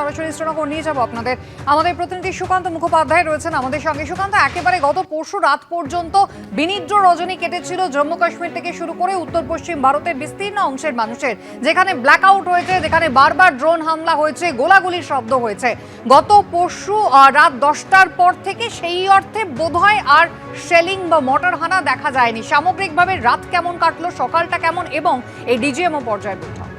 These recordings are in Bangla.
সরাসরি শ্রীনগর নিয়ে যাব আপনাদের। আমাদের প্রতিনিধি সুকান্ত মুখোপাধ্যায় রয়েছেন আমাদের সঙ্গে। সুকান্ত, একেবারে গত পরশু রাত পর্যন্ত বিনিদ্র রজনী কেটেছিল জম্মু কাশ্মীর থেকে শুরু করে উত্তর পশ্চিম ভারতের বিস্তীর্ণ অংশের মানুষের, যেখানে ব্ল্যাকআউট হয়েছে, যেখানে বারবার ড্রোন হামলা হয়েছে, গোলাগুলির শব্দ হয়েছে। গত পরশু রাত 10টার পর থেকে সেই অর্থে বোধহয় আর শেলিং বা মর্টার হানা দেখা যায়নি। সামগ্রিকভাবে রাত কেমন কাটলো, সকালটা কেমন, এবং এই ডিজিএমও পর্যায়ে বৈঠক?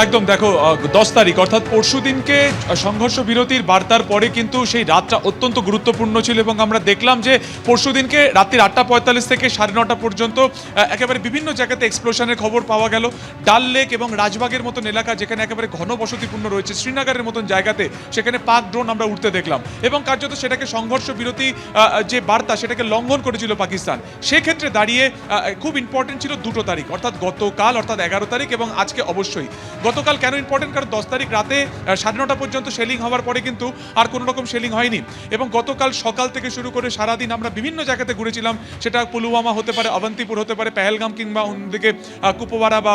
একদম, দেখো 10 তারিখ অর্থাৎ পরশু দিনকে সংঘর্ষ বিরতির বার্তার পরে কিন্তু সেই রাতটা অত্যন্ত গুরুত্বপূর্ণ ছিল এবং আমরা দেখলাম যে পরশু দিনকে রাত্রির 8:45 থেকে 9:30 পর্যন্ত একেবারে বিভিন্ন জায়গাতে এক্সপ্লোশনের খবর পাওয়া গেল। ডাল লেক এবং রাজবাগের মতন এলাকা, যেখানে একেবারে ঘনবসতিপূর্ণ রয়েছে, শ্রীনগরের মতন জায়গাতে সেখানে পাক ড্রোন আমরা উঠতে দেখলাম এবং কার্যত সেটাকে সংঘর্ষ বিরতি যে বার্তা সেটাকে লঙ্ঘন করেছিল পাকিস্তান। সেক্ষেত্রে দাঁড়িয়ে খুব ইম্পর্টেন্ট ছিল 2 তারিখ অর্থাৎ গতকাল, অর্থাৎ 11 তারিখ এবং আজকে। অবশ্যই গতকাল কেন ইম্পর্টেন্ট, কারণ 10 তারিখ রাতে 9:30 পর্যন্ত শেলিং হওয়ার পরে কিন্তু আর কোনো রকম শেলিং হয়নি এবং গতকাল সকাল থেকে শুরু করে সারাদিন আমরা বিভিন্ন জায়গাতে ঘুরেছিলাম। সেটা পুলওয়ামা হতে পারে, অবন্তিপুর হতে পারে, পেহেলগাম কিংবা অন্যদিকে কুপওয়ারা বা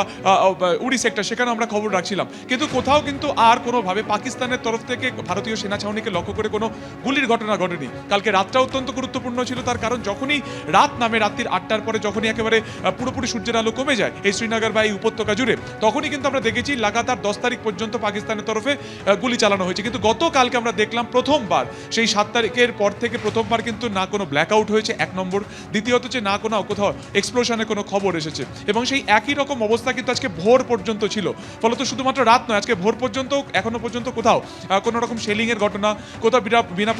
উড়ি সেক্টর, সেখানে আমরা খবর রাখছিলাম। কিন্তু কোথাও কিন্তু আর কোনোভাবে পাকিস্তানের তরফ থেকে ভারতীয় সেনা ছাউনিকে লক্ষ্য করে কোনো গুলির ঘটনা ঘটেনি। কালকে রাতটা অত্যন্ত গুরুত্বপূর্ণ ছিল, তার কারণ যখনই রাত নামে, রাত্রির 8টার পরে যখনই একেবারে পুরোপুরি সূর্যের আলো কমে যায় এই শ্রীনগর বা এই উপত্যকা জুড়ে, তখনই কিন্তু আমরা দেখেছি লাগাতার 10 তারিখ পর্যন্ত পাকিস্তানের তরফে গুলি চালানো হয়েছে। কিন্তু গতকালকে আমরা দেখলাম প্রথমবার, সেই 7 তারিখের পর থেকে প্রথমবার কিন্তু না কোনো ব্ল্যাকআউট হয়েছে, 1 নম্বর। দ্বিতীয়ত যে না কোনো কোথাও এক্সপ্লোশনের কোনো খবর এসেছে এবং সেই একই রকম অবস্থা কিন্তু আজকে ভোর পর্যন্ত ছিল। ফলত শুধুমাত্র রাত নয়, আজকে ভোর পর্যন্ত এখনো পর্যন্ত কোথাও কোনো রকম শেলিংয়ের ঘটনা, কোথাও বিনা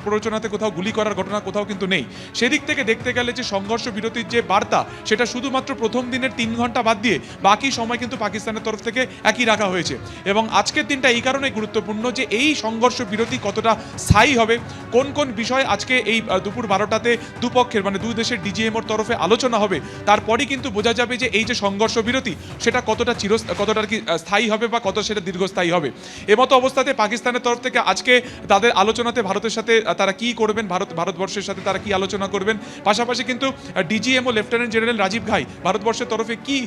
প্ররোচনাতে কোথাও গুলি করার ঘটনা কোথাও কিন্তু নেই। সেদিক থেকে দেখতে গেলে যে সংঘর্ষ বিরতির যে বার্তা, সেটা শুধুমাত্র প্রথম দিনের 3 ঘন্টা বাদ দিয়ে বাকি সময় কিন্তু পাকিস্তানের তরফ থেকে একই রাখা হয়েছে। এবং আজকের দিনটা এই কারণে গুরুত্বপূর্ণ যে এই সংঘর্ষ বিরতি কতটা স্থায়ী হবে, কোন কোন বিষয় আজকে এই দুপুর 12টাতে দুপক্ষের মানে দুই দেশের ডিজিএমওর তরফে আলোচনা হবে, তারপরই কিন্তু বোঝা যাবে যে এই যে সংঘর্ষ বিরতি সেটা কতটা কতটা কি স্থায়ী হবে বা কত সেটা দীর্ঘস্থায়ী হবে। এমতো অবস্থাতে পাকিস্তানের তরফ থেকে আজকে তাদের আলোচনাতে ভারতের সাথে তারা কি করবেন, ভারতবর্ষের সাথে তারা কি আলোচনা করবেন, পাশাপাশি কিন্তু ডিজিএমও লেফটেন্যান্ট জেনারেল রাজীব ঘাই ভারতবর্ষের তরফে কি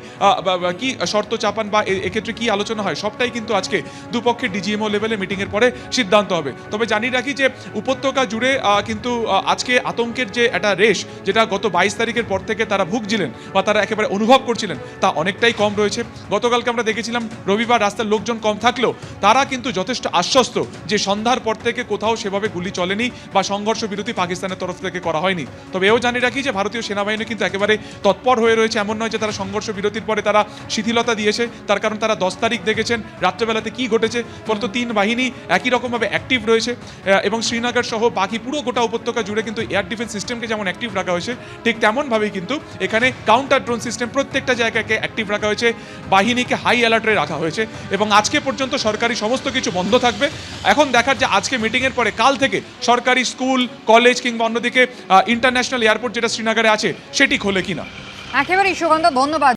শর্ত চাপান বা এক্ষেত্রে কি আলোচনা হয়, সবটাই কিন্তু আজকে দুপক্ষের ডিজিএমও লেভেলে মিটিংয়ের পরে সিদ্ধান্ত হবে। তবে জানিয়ে রাখি যে উপত্যকা জুড়ে কিন্তু আজকে আতঙ্কের যে একটা রেশ, যেটা গত 22 তারিখের পর থেকে তারা ভুগছিলেন বা তারা একেবারে অনুভব করছিলেন, তা অনেকটাই কম রয়েছে। গতকালকে আমরা দেখেছিলাম রবিবার রাস্তার লোকজন কম থাকলেও তারা কিন্তু যথেষ্ট আশ্বস্ত যে সন্ধ্যার পর থেকে কোথাও সেভাবে গুলি চলেনি বা সংঘর্ষ বিরতি পাকিস্তানের তরফ থেকে করা হয়নি। তবে এও জানিয়ে রাখি যে ভারতীয় সেনাবাহিনী কিন্তু একেবারে তৎপর হয়ে রয়েছে। এমন নয় যে তারা সংঘর্ষ বিরতির পরে তারা শিথিলতা দিয়েছে, তার কারণ তারা 10 তারিখ দেখেছেন রাত্রেবেলাতে কি ঘটেছে। ফলত 3 বাহিনী একই রকমভাবে অ্যাক্টিভ রয়েছে এবং শ্রীনগর সহ বাকি পুরো গোটা উপত্যকা জুড়ে কিন্তু এয়ার ডিফেন্স সিস্টেমকে যেমন অ্যাক্টিভ রাখা হয়েছে, ঠিক তেমনভাবেই কিন্তু এখানে কাউন্টার ড্রোন সিস্টেম প্রত্যেকটা জায়গাকে অ্যাক্টিভ রাখা হয়েছে, বাহিনীকে হাই অ্যালার্টে রাখা হয়েছে এবং আজকে পর্যন্ত সরকারি সমস্ত কিছু বন্ধ থাকবে। এখন দেখার যে আজকে মিটিংয়ের পরে কাল থেকে সরকারি স্কুল, কলেজ কিংবা অন্যদিকে ইন্টারন্যাশনাল এয়ারপোর্ট যেটা শ্রীনগরে আছে সেটি খোলে কিনা। একেবারেই সুকান্ত, ধন্যবাদ।